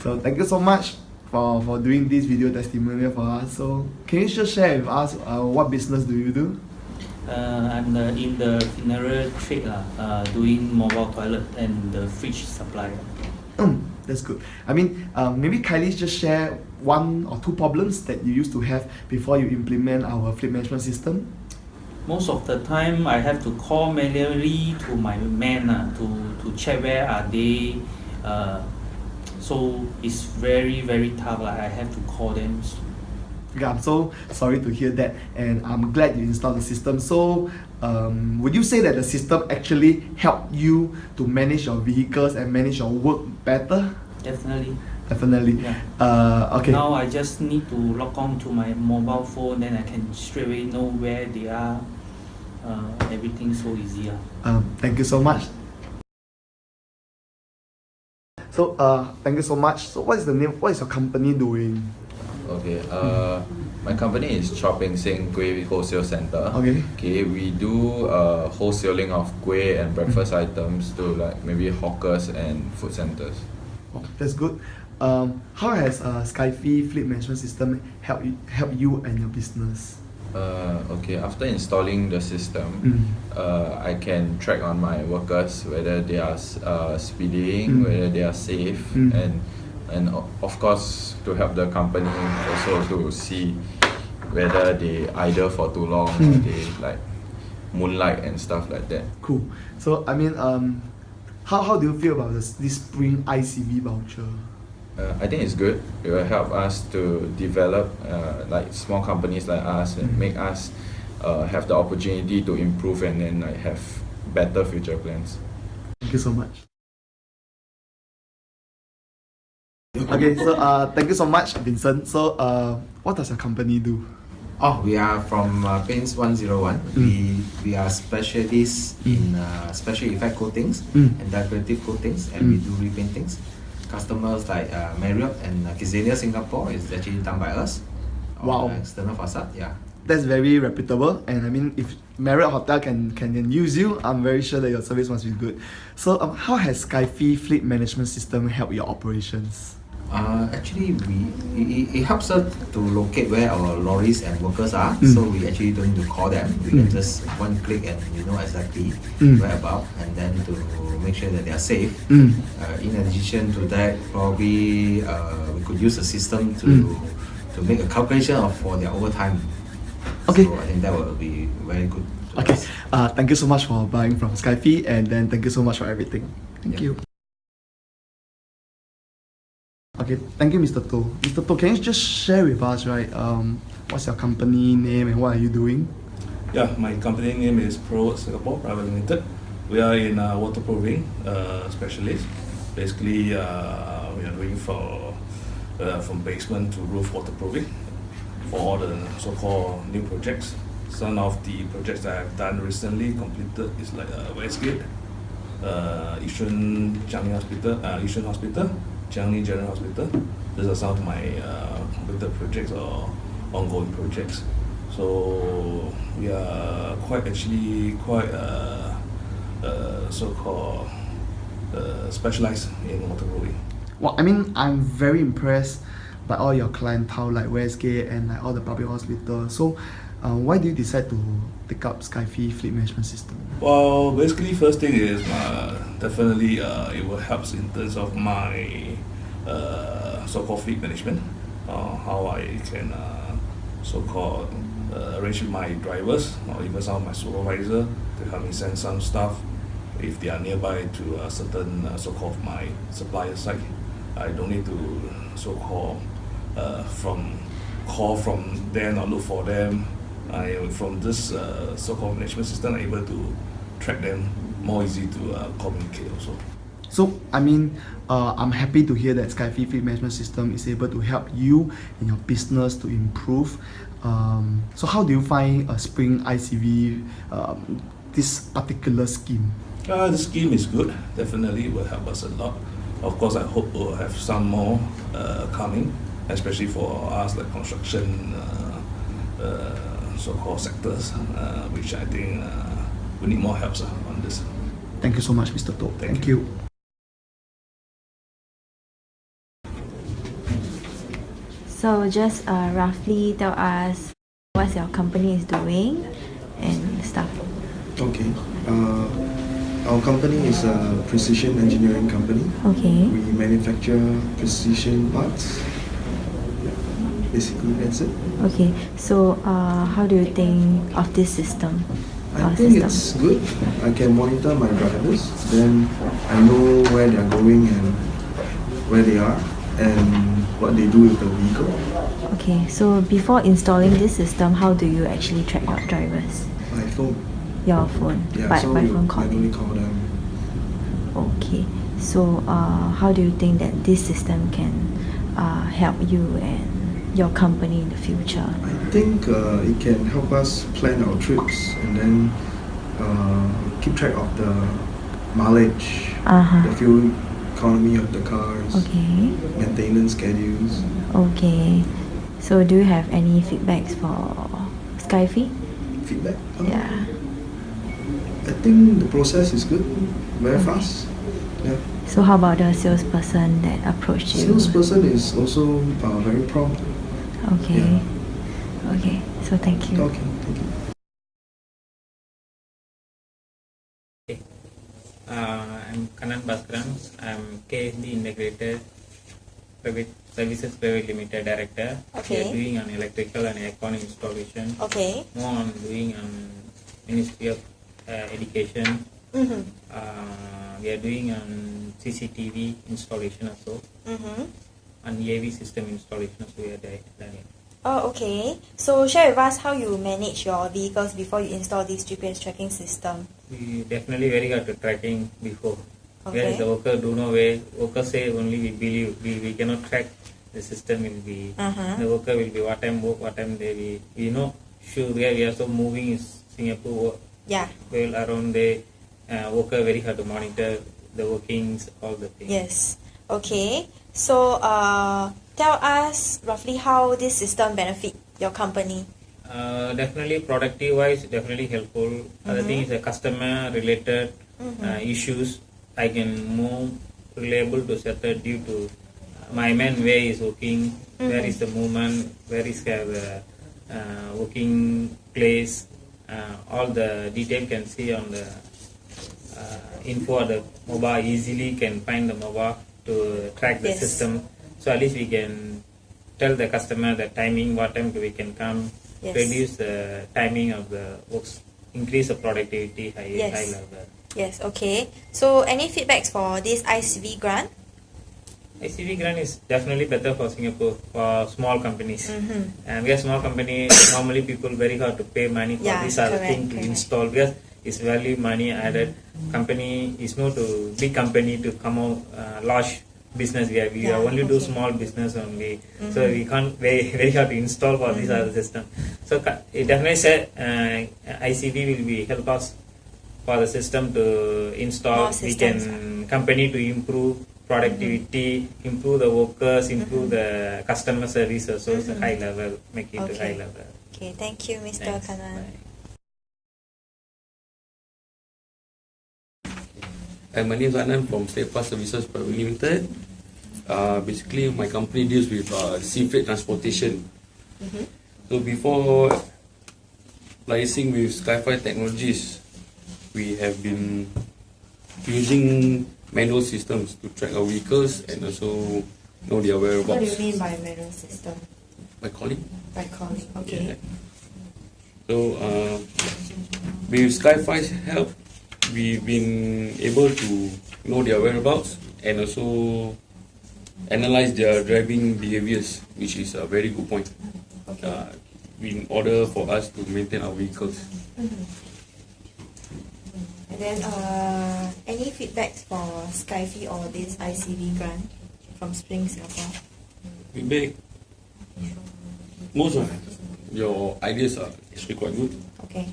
So thank you so much for doing this video testimonial for us. So can you just share with us what business do you do? I'm in the funeral trade, doing mobile toilet and the fridge supply. That's good. I mean, maybe Kylie just share 1 or 2 problems that you used to have before you implement our fleet management system. Most of the time, I have to call manually to my men to check where are they. So it's very tough. I have to call them. Okay, I'm so sorry to hear that, and I'm glad you installed the system. So, would you say that the system actually helped you to manage your vehicles and manage your work better? Definitely. Definitely. Yeah. Okay. Now I just need to log on to my mobile phone, then I can straight away know where they are. Everything so easy. Thank you so much. So, thank you so much. So, what is the name? What is your company doing? Okay, my company is Chopping Sing Kueh Wholesale Center. Okay. We do wholesaling of kueh and breakfast items to like maybe hawkers and food centers. Oh, that's good. How has Skyfy fleet management system help you and your business? Okay, after installing the system, I can track on my workers whether they are speeding, whether they are safe, and of course to help the company also to see whether they idle for too long or they like moonlight and stuff like that. Cool. So I mean, how do you feel about this Spring ICV voucher? I think it's good. It will help us to develop like small companies like us and make us have the opportunity to improve and then like have better future plans. Thank you so much. Okay, so thank you so much, Vincent. So what does your company do? Oh, we are from Paints 101. We are specialists in special effect coatings and decorative coatings, and we do repaintings. Customers like Marriott and Kidzania Singapore is actually done by us. Wow. External facade, yeah. That's very reputable, and I mean, if Marriott Hotel can use you, I'm very sure that your service must be good. So how has Skyfy fleet management system helped your operations? Actually, it helps us to locate where our lorries and workers are. So we actually don't need to call them. We can just one click and we know exactly where about, and then to make sure that they are safe. In addition to that, probably we could use the system to make a calculation for their overtime. Okay. So I think that will be very good. Okay. Thank you so much for buying from Skyfy, and then thank you so much for everything. Thank you. Okay, thank you, Mr. To. Mr. To, can you just share with us, right, what's your company name and what are you doing? Yeah, my company name is Pro Singapore Private Limited. We are in waterproofing specialist. Basically, we are doing from basement to roof waterproofing for all the so-called new projects. Some of the projects that I've done recently completed is like Westgate, Yishun Changi Hospital, Yishun Hospital, Changi General Hospital. These are some of my completed projects or ongoing projects. So we are quite so-called specialized in waterproofing. Well, I mean, I'm very impressed by all your clientele like Westgate and like all the public hospitals. So why do you decide to take up Skyfy fleet management system? Well, basically, first thing is definitely it will help in terms of my so-called fleet management, how I can so-called arrange with my drivers or even some of my supervisor to help me send some stuff if they are nearby to a certain so-called my supplier site. I don't need to so-called call from them or look for them. From this so-called management system, I'm able to track them more easy to communicate also. So, I mean, I'm happy to hear that Skyfy fleet management system is able to help you in your business to improve. So how do you find Spring ICV, this particular scheme? The scheme is good. Definitely will help us a lot. Of course, I hope we'll have some more coming, especially for us like construction so-called sectors, which I think we need more help on this. Thank you so much, Mr. To. Thank you. So just roughly tell us what your company is doing and stuff. Okay. Our company is a precision engineering company. Okay. We manufacture precision parts. Basically, that's it. Okay. So how do you think of this system? I think it's good. I can monitor my drivers. Then I know where they are going and where they are and what they do with the vehicle. Okay. So before installing this system, how do you actually track your drivers? My phone. Your phone, Yeah, by so phone I only calling. call them. Okay. So how do you think that this system can help you and your company in the future? I think it can help us plan our trips and then keep track of the mileage, the fuel economy of the cars, Okay. maintenance schedules. Okay. So do you have any feedbacks for Skyfy? Feedback? Yeah. I think the process is good, very fast. Yeah. So how about the salesperson that approached you? Salesperson is also very prompt. Okay. Yeah. Okay. So thank you. Okay, thank you. I'm Kanan Bhaskaran. I'm KSD Integrated Private Services Private Limited Director. Okay. We are doing an electrical and aircon installation. Okay. More on doing Ministry of Education. Mm-hmm. We are doing CCTV installation also. Mm-hmm. And EAV system installation also we are done it. Oh, okay. So share with us how you manage your vehicles before you install this GPS tracking system. We definitely very hard to tracking before. Okay. Where is the worker do know where worker say only we believe we cannot track. The system will be the worker will be what time work, what time they be. We know sure where we are so moving is Singapore. Yeah. Well around the worker very hard to monitor the workings, all the things. Yes. Okay. So tell us roughly how this system benefit your company. Definitely productive wise, definitely helpful. Other thing is the customer related issues. I can more reliable to settle due to my man where is working, where is the movement, where is the working place. All the detail can see on the info of the mobile. Easily can find the mobile to track the system. So at least we can tell the customer the timing, what time we can come, reduce the timing of the works, increase the productivity high level. Yes, okay. So any feedbacks for this ICV grant? ICV grant is definitely better for Singapore, for small companies. And we are small company, normally people very hard to pay money for this other thing to install because it's value money added. Company is not a big company to come out large business. We are only do small business only. So we can't very hard to install for this other system. So it definitely said ICV will be help us for the system to install. We can company to improve productivity, improve the workers, improve the customer service also. It's a high level, make it to high level. Okay, thank you, Mr. Kanan. My name is Anand from State Fast Services Private Limited. Basically, my company deals with sea freight transportation. So before licensing with Skyfy Technologies, we have been using manual systems to track our vehicles and also know their whereabouts. What do you mean by manual system? By calling. By calling, okay. Yeah. So with Skyfy's help, we've been able to know their whereabouts and also analyze their driving behaviors, which is a very good point. In order for us to maintain our vehicles. And then any feedbacks for Skyfy or this ICV grant from Spring Singapore? Feedback. Most of your ideas are actually quite good. Okay.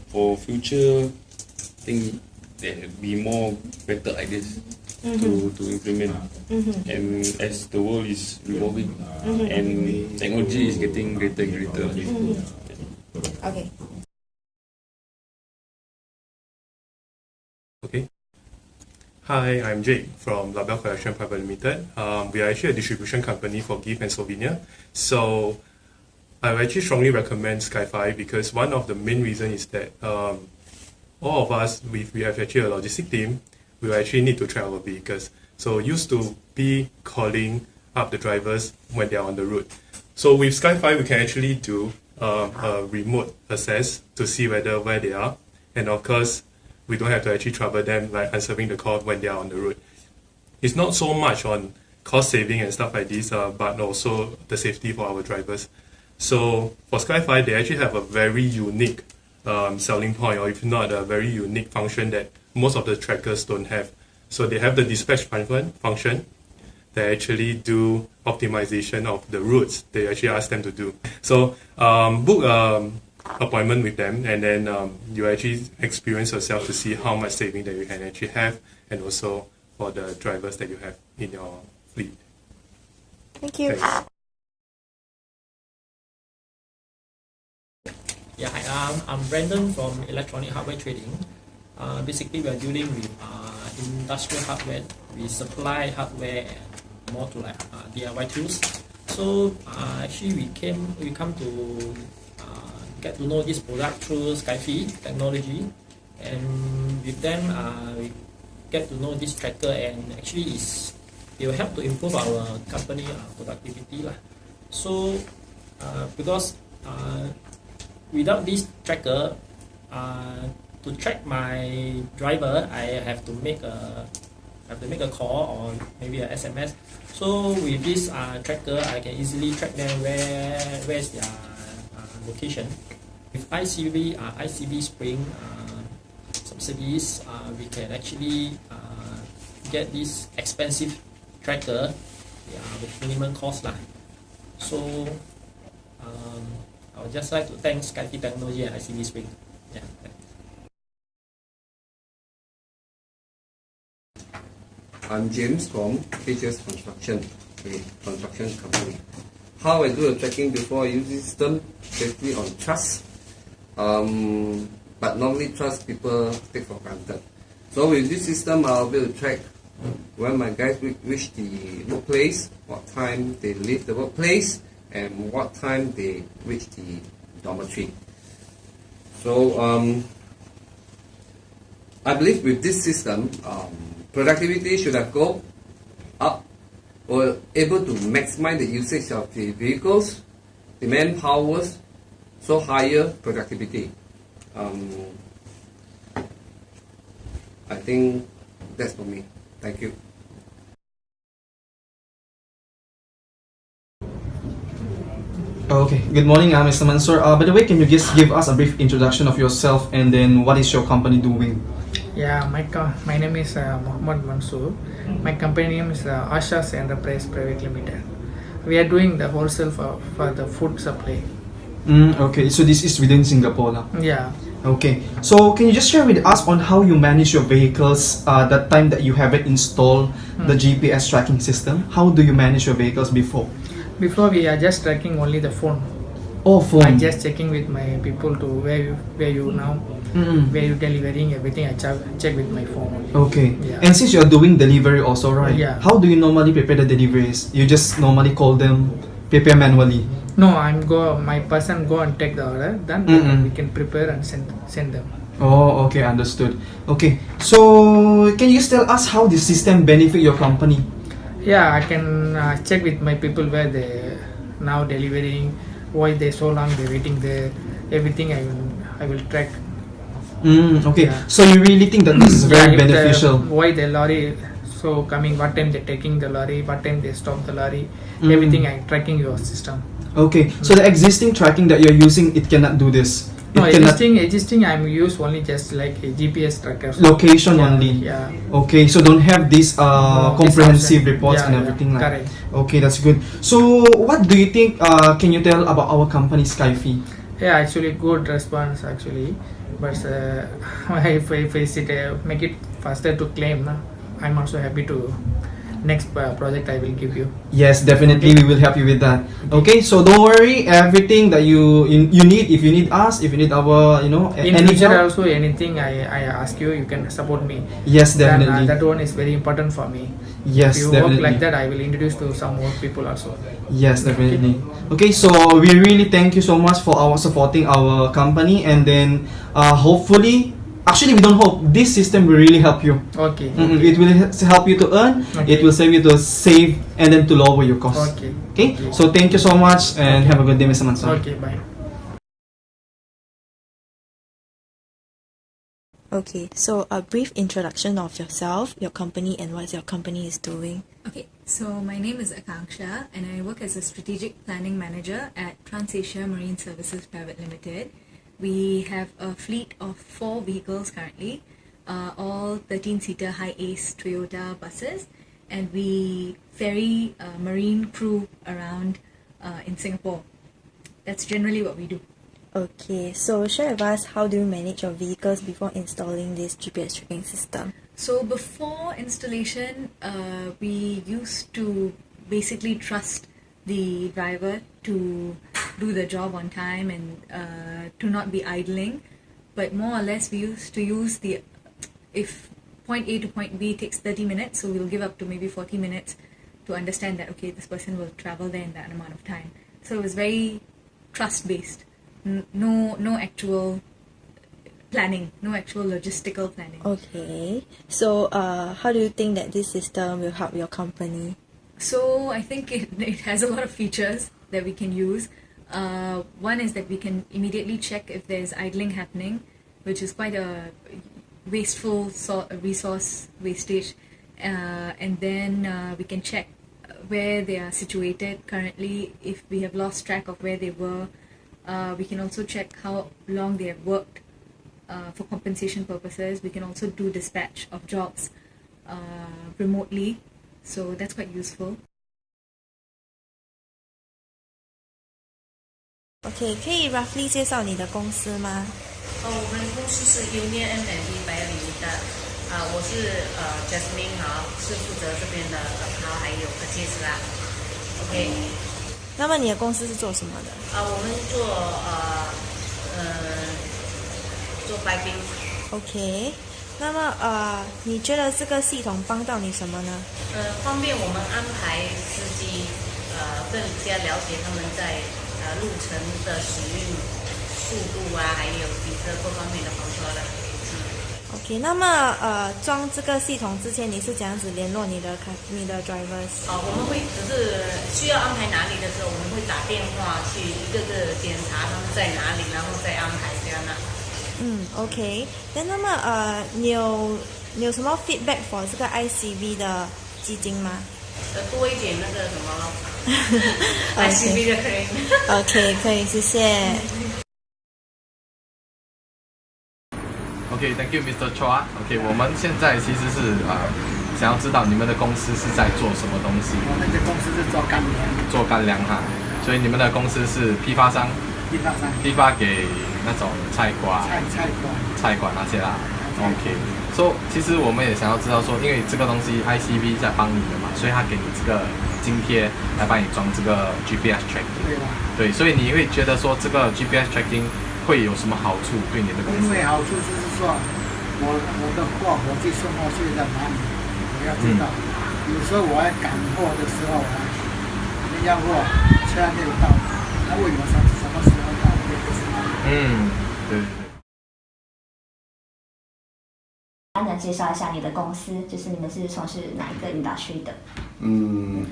For future, I think there will be more better ideas to implement. And as the world is evolving and technology is getting greater and greater. Okay. Okay. Hi, I'm Jake from Label Collection Private Limited. We are actually a distribution company for gift and souvenir. So I would actually strongly recommend Skyfy because one of the main reasons is that all of us, we have actually a logistic team, we will actually need to track our vehicles. So used to be calling up the drivers when they are on the route. So with Skyfy, we can actually do a remote access to see where they are. And of course, we don't have to actually trouble them like answering the call when they are on the road. It's not so much on cost saving and stuff like this, but also the safety for our drivers. So for Skyfy, they actually have a very unique selling point, or if not, a very unique function that most of the trackers don't have. So they have the dispatch function that actually do optimization of the routes they actually ask them to do. So book appointment with them, and then you actually experience yourself to see how much saving that you can actually have, and also for the drivers that you have in your fleet. Thank you. Thanks. Yeah, hi, I'm Brandon from Electronic Hardware Trading. Basically, we are dealing with industrial hardware. We supply hardware and more to like DIY tools. So actually, we come to get to know this product through Skyfy technology, and with them we get to know this tracker, and actually it will help to improve our company productivity lah. So because without this tracker, to track my driver, I have to make a call or maybe a SMS. So with this tracker, I can easily track them where's their location. With ICV Spring subsidies, we can actually get this expensive tracker with minimum cost lah. So I would just like to thank Skyfy Technology and ICV Spring. Yeah. I'm James from Features Construction, a construction company. How I do the tracking before I use this system, basically on trust. But normally trust people take for granted. So with this system, I'll be able to track when my guys reach the workplace, what time they leave the workplace, and what time they reach the dormitory. So I believe with this system, productivity should have gone up, or able to maximize the usage of the vehicles, the manpower, so higher productivity. I think that's for me. Thank you. Okay, good morning, Mr. Mansoor. By the way, can you just give us a brief introduction of yourself, and then what is your company doing? Yeah, my name is Muhammad Mansoor. My company name is Asha's Enterprise Private Limited. We are doing the wholesale for the food supply. Okay, so this is within Singapore lah. Yeah. Okay, so can you just share with us on how you manage your vehicles that time that you haven't installed the GPS tracking system? How do you manage your vehicles before? Before we are just tracking only the phone. Oh, phone. I'm just checking with my people to where you now, where you delivering everything. I check with my phone only. Okay. Yeah. And since you're doing delivery also, right? Yeah. How do you normally prepare the deliveries? You just normally call them, prepare manually? No, my person go and take the order. Then we can prepare and send them. Oh, okay, understood. Okay, so can you just tell us how the system benefit your company? Yeah, I can check with my people where they now delivering, why they so long they waiting there. Everything I will track. Okay, Yeah. so you really think that this is very beneficial? Why the lorry so coming? What time they taking the lorry? What time they stop the lorry? Everything I tracking your system. Okay, so the existing tracking that you're using, it cannot do this. No, existing I'm use only just like a GPS tracker. Location only. Yeah. Okay, so don't have this comprehensive this reports and Yeah, everything like. correct. Okay, that's good. So what do you think? Can you tell about our company Skyfy? Yeah, actually good response actually, but if I make it faster to claim, I'm also happy to next project I will give you. Yes, definitely we will help you with that. Okay, so don't worry. Everything that you need, if you need us, if you need our, In any future help. also anything I ask you, you can support me. Yes, Then, definitely. that one is very important for me. Yes, if you definitely. work like that, I will introduce to some more people also. Yes, definitely. Okay, so we really thank you so much for supporting our company, and then hopefully, actually we don't hope, this system will really help you. Okay. It will help you to earn. Okay. It will save you to save and then to lower your cost. Okay. Okay. So thank you so much and have a good day, Mr. Mansur. Okay, bye. Okay, so a brief introduction of yourself, your company, and what your company is doing. Okay, so my name is Akanksha and I work as a strategic planning manager at TransAsia Marine Services Private Limited. We have a fleet of 4 vehicles currently, all 13-seater high-ace Toyota buses, and we ferry marine crew around in Singapore. That's generally what we do. Okay, so share with us, how do you manage your vehicles before installing this GPS tracking system? So before installation, we used to basically trust the driver to do the job on time and to not be idling. But more or less we used to use if point A to point B takes 30 minutes, so we'll give up to maybe 40 minutes to understand that, okay, this person will travel there in that amount of time. So it was very trust-based. No actual planning, no actual logistical planning. Okay, so how do you think that this system will help your company? So I think it has a lot of features that we can use. One is that we can immediately check if there's idling happening, which is quite a wasteful resource wastage. And then we can check where they are situated currently. If we have lost track of where they were, we can also check how long they have worked for compensation purposes. We can also do dispatch of jobs remotely, so that's quite useful. Okay, 可以 roughly 介绍你的公司吗？我们公司是 Union M&B Private Limited，我是Jasmine 是负责这边的还有purchase啦。OK。那么你的公司是做什么的？我们做白冰。OK， 那么你觉得这个系统帮到你什么呢？方便我们安排司机，更加了解他们在路程的使用速度还有底色各方面的kontrol的。OK， 那么装这个系统之前，你是怎样子联络你的 drivers？ 我们会只是需要安排哪里的时候，我们会打电话去一个个检查他们在哪里，然后再安排这样的。OK， 那么你有什么 feedback for 这个 ICV 的基金吗？多一点那个什么ICV 就可以。OK， 可以，谢谢。Okay, thank you, Mr. Chua. Okay, 我们现在其实是想要知道你们的公司是在做什么东西。我们的公司是做干粮。做干粮哈，所以你们的公司是批发商。批发给那种菜馆那些啦。OK， so 其实我们也想要知道说，因为这个东西 ICV 在帮你们嘛，所以他给你这个津贴来帮你装这个 GPS tracking。对，所以你会觉得说这个 GPS tracking 会有什么好处对你的公司？因为好处就是说，我的货我去送货去在哪里，我要知道。有时候我要赶货的时候人家货车还没有到，那问我什么时候到，我也不知道。对。简单的介绍一下你的公司，就是你们是从事哪一个 industry 的？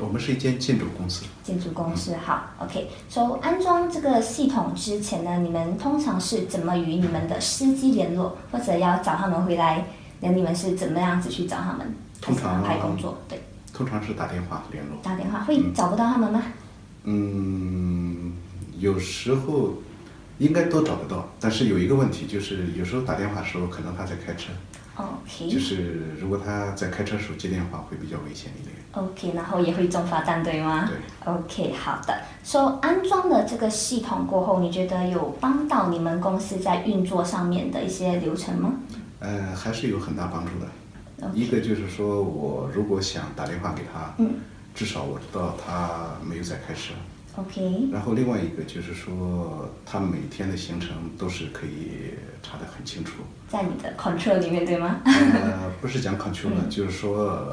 我们是一间建筑公司。建筑公司，好 ，OK。So 安装这个系统之前呢，你们通常是怎么与你们的司机联络，或者要找他们回来？那你们是怎么样子去找他们？通常安排工作，对。通常是打电话联络。打电话会找不到他们吗？有时候应该都找得到，但是有一个问题，就是有时候打电话的时候，可能他在开车。OK， 就是如果他在开车时候接电话会比较危险一点。OK， 然后也会中罚单，对吗？对。OK， 好的。So 安装了这个系统过后，你觉得有帮到你们公司在运作上面的一些流程吗？还是有很大帮助的。一个就是说我如果想打电话给他，至少我知道他没有在开车。OK。然后另外一个就是说，他每天的行程都是可以查得很清楚。在你的 control 里面，对吗？不是讲 control 了，就是说，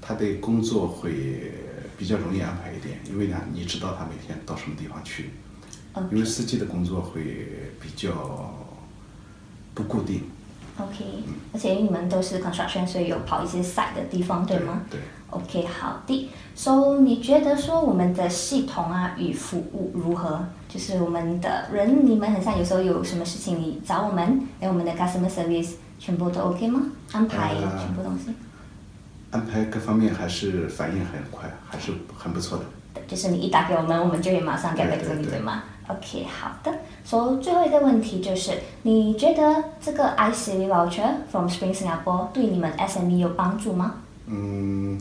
他的工作会比较容易安排一点，因为呢，你知道他每天到什么地方去。因为司机的工作会比较不固定。OK，而且你们都是 construction， 所以有跑一些 site 的地方，对吗？对。OK， 好的。So 你觉得说我们的系统啊与服务如何？就是我们的人，你们很像有时候有什么事情你找我们，我们的 customer service 全部都 OK 吗？安排全部东西？安排各方面还是反应很快，还是很不错的。就是你一打给我们，我们就会马上 get back to你，对吗？OK， 好的。所以最后一个问题就是，你觉得这个 iSeries voucher from Spring Singapore 对你们 SME 有帮助吗？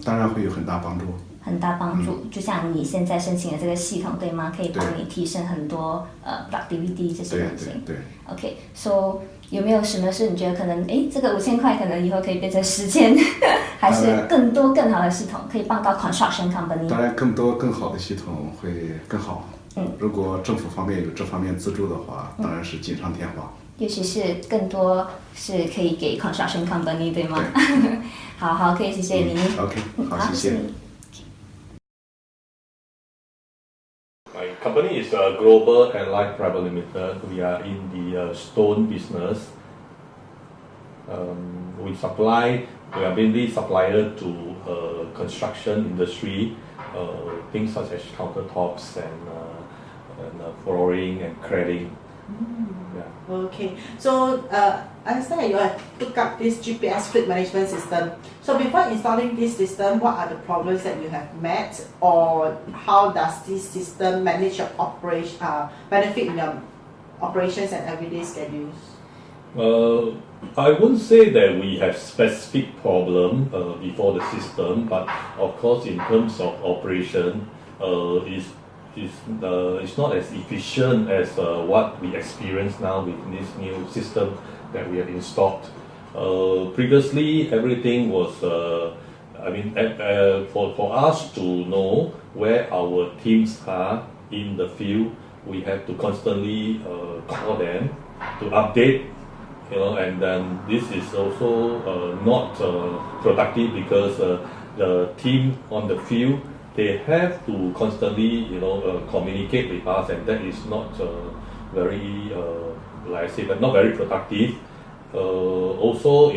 当然会有很大帮助。很大帮助，就像你现在申请的这个系统，对吗？可以帮你提升很多productivity 这些东西。对。OK，so 有没有什么是你觉得可能这个5000块可能以后可以变成10,000，还是更多更好的系统可以帮到 construction company？ 当然，更多更好的系统会更好。如果政府方面有这方面资助的话，当然是锦上添花。尤其是更多是可以给 construction company， 对吗？好，可以谢谢你。OK， 好，谢谢。My company is Global and Life Private Limited. We are in the stone business. We are mainly supplier to construction industry, things such as countertops and flooring and cladding. Okay, so I understand that you have took up this GPS fleet management system. So before installing this system, what are the problems that you have met, or how does this system manage your benefit in your operations and everyday schedules? I wouldn't say that we have specific problem before the system, but of course in terms of operation, it's not as efficient as what we experience now with this new system that we have installed. Previously, everything was, for us to know where our teams are in the field, we have to constantly call them to update, and then this is also not productive because the team on the field, they have to constantly, communicate with us, and that is not very, like I say, but not very productive. Also,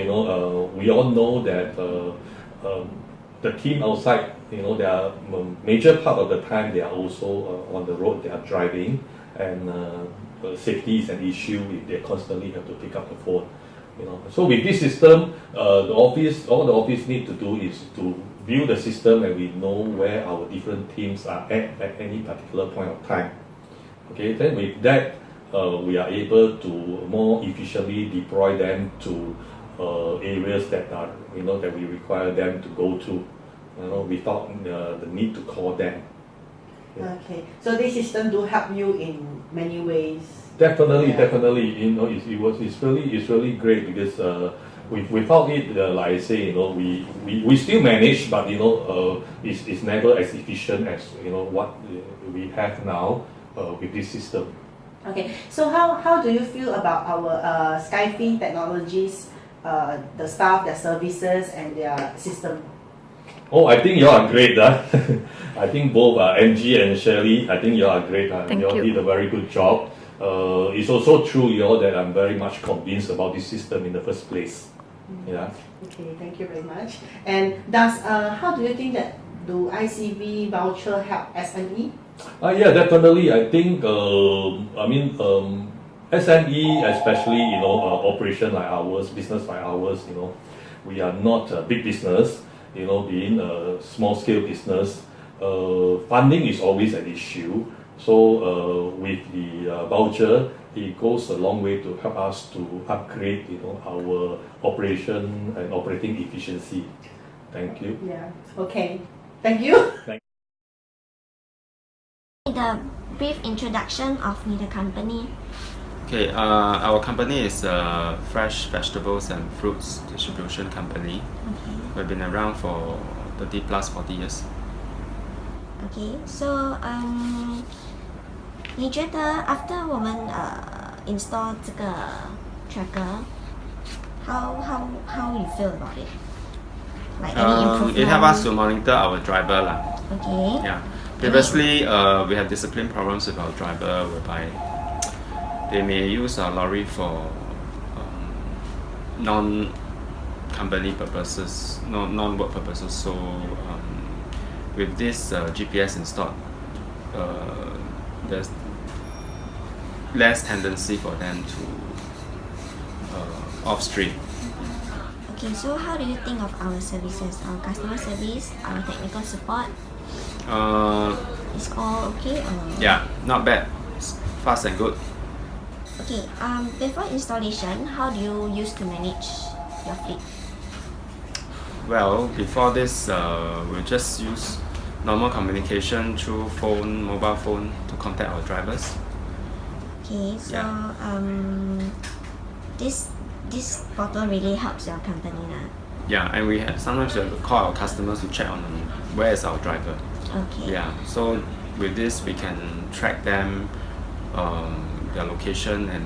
we all know that the team outside, they are major part of the time they are also on the road, they are driving, and safety is an issue if they constantly have to pick up the phone. So with this system, all the office need to do is to view the system, and we know where our different teams are at any particular point of time. Okay, then with that, we are able to more efficiently deploy them to areas that are that we require them to go to, without the need to call them. Yeah. Okay, so this system do help you in many ways. Definitely. It's really great because without it, like I say, we still manage, but it's never as efficient as what we have now with this system. Okay, so how do you feel about our Skyfy technologies, the staff, their services, and their system? Oh, I think you are great. I think both Angie and Shirley, I think you are great. You all did a very good job. It's also true, that I'm very much convinced about this system in the first place. Yeah. Okay, thank you very much. And how do you think that do ICV voucher help SME? Yeah, definitely. I think SME, especially operation like ours, business like ours, we are not a big business. Being a small scale business, funding is always an issue. So with the voucher, it goes a long way to help us to upgrade, our operation and operating efficiency. Thank you. Yeah. Okay. Thank you. The brief introduction of the company. Okay, our company is a fresh vegetables and fruits distribution company. Okay. We've been around for 30 plus 40 years. Okay, so 你觉得 after 我们install 这个 tracker, how you feel about it? Like any improvement? It helps us to monitor our driver lah. Okay. Yeah. Previously, we have discipline problems with our driver, whereby they may use our lorry for non-company purposes, non-work purposes. So with this GPS installed, there's less tendency for them to off street. Okay, so how do you think of our services, our customer service, our technical support? It's all okay? Yeah, not bad. It's fast and good. Okay, before installation, how do you use to manage your fleet? Well, before this, we just use normal communication through phone, mobile phone to contact our drivers. Okay, so this portal really helps your company lah. Yeah, and sometimes we have to call our customers to check on where is our driver. Okay. Yeah, so with this we can track them, their location, and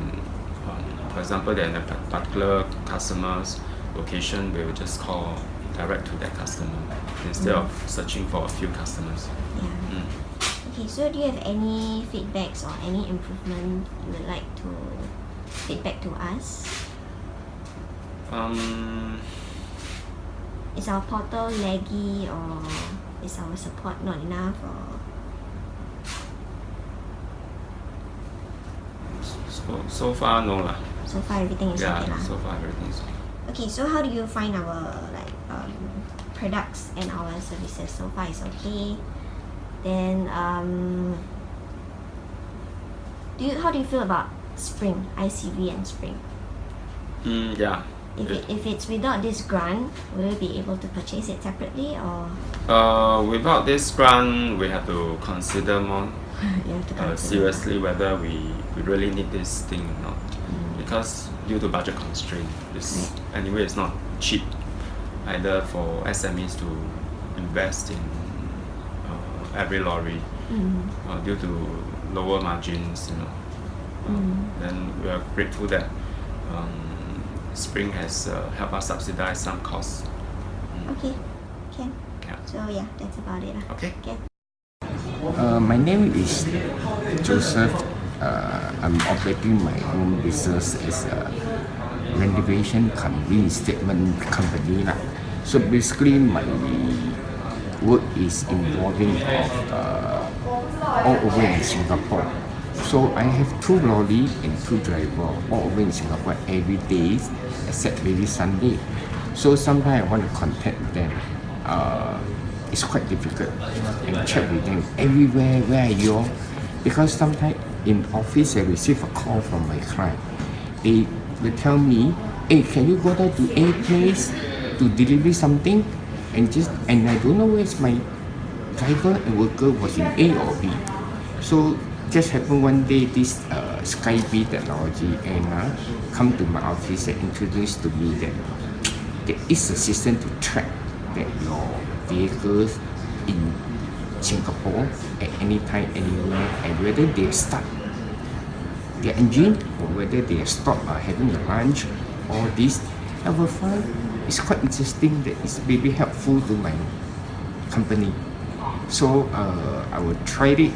for example, they're in a particular customer's location, we will just call direct to that customer instead of searching for a few customers. Yeah. Okay, so do you have any feedbacks or any improvement you would like to feedback to us? Is our portal laggy, or is our support not enough, or? So far, no lah. So far everything is okay lah. So far everything is okay. Okay, so how do you find our products and our services? So far it's okay. Then how do you feel about Spring, ICV and Spring? Yeah. If it's without this grant, will you be able to purchase it separately, or? Without this grant, we have to consider more seriously whether we really need this thing or not. Because due to budget constraint, anyway it's not cheap either for SMEs to invest in every lorry due to lower margins, Then we are grateful that Spring has helped us subsidize some costs. Okay, can. Yeah. So yeah, that's about it. Okay. My name is Joseph. I'm operating my own business as a renovation reinstatement company. So basically my work is involving all over in Singapore. So I have 2 lorry and 2 drivers all over in Singapore every day except maybe Sunday. So sometimes I want to contact them. It's quite difficult and check with them everywhere, where are you? Because sometimes in office I receive a call from my client. They will tell me, hey, can you go down to A place to deliver something? And I don't know where's my driver and worker was in A or B. So just happened one day this Skyfy technology and come to my office and introduced to me that there is a system to track that your vehicles in Singapore at any time, anywhere, and whether they start their engine or whether they stop having a lunch. All this I will find it's quite interesting, that it's maybe helpful to my company. So I will try it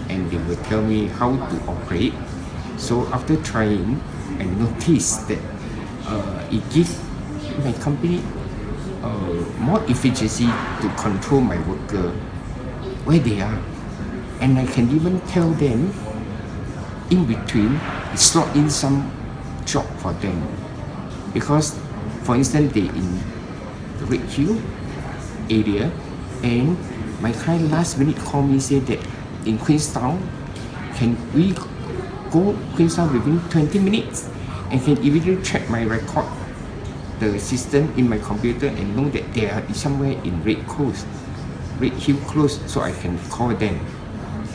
and they will tell me how to operate. So after trying, I noticed that it gives my company more efficiency to control my worker where they are, and I can even tell them in between slot in some job for them, because for instance they in the Red Hill area and my client last minute call me say that in Queenstown, can we go Queenstown within 20 minutes, and can immediately check my record, the system in my computer, and know that they are somewhere in Red Hill Close, so I can call them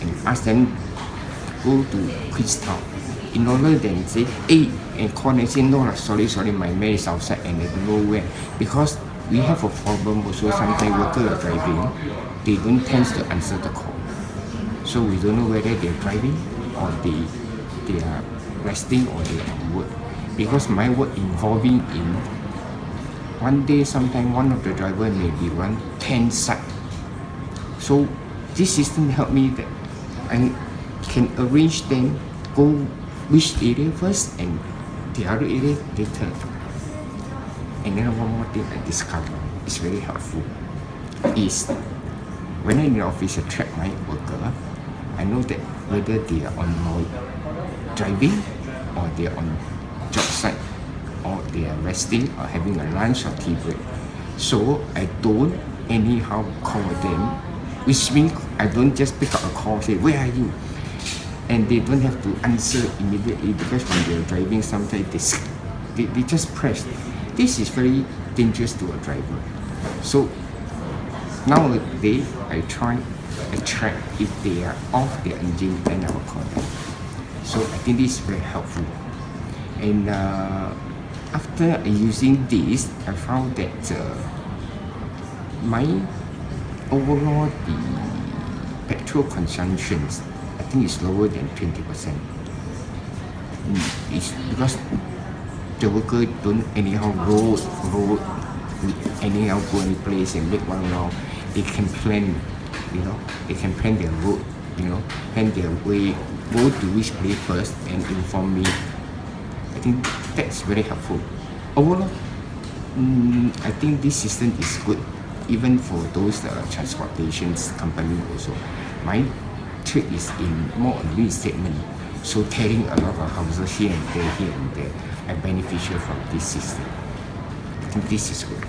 and ask them to go to Queenstown. in order then say, hey, and call and say, no, sorry, my man is outside and I don't know where. Because we have a problem also, sometimes workers are driving, they don't tend to answer the call. So we don't know whether they're driving or they are resting or they are on work. Because my work involving in one day, sometimes one of the driver may be run 10 sites. So this system helped me that I can arrange them go which area first and the other area later. And then one more thing I discovered is very helpful is when I'm in the office I track my worker, I know that whether they are on driving or they are on job site or they are resting or having a lunch or tea break. So I don't anyhow call them, which means I don't just pick up a call and say, where are you? And they don't have to answer immediately because when they're driving sometimes they just press. This is very dangerous to a driver. So nowadays I track if they are off their engine, then I will call them. So I think this is very helpful. And after using this, I found that my overall the petrol consumptions I think is lower than 20%. It's because the worker don't anyhow road anyhow go any place and make one round. They can plan, they can plan their road, plan their way, go to which place first and inform me. I think that's very helpful. Overall, I think this system is good, even for those transportation company also. My trade is in more on reinstatement, so carrying a lot of houses here and there, are beneficial from this system. I think this is good.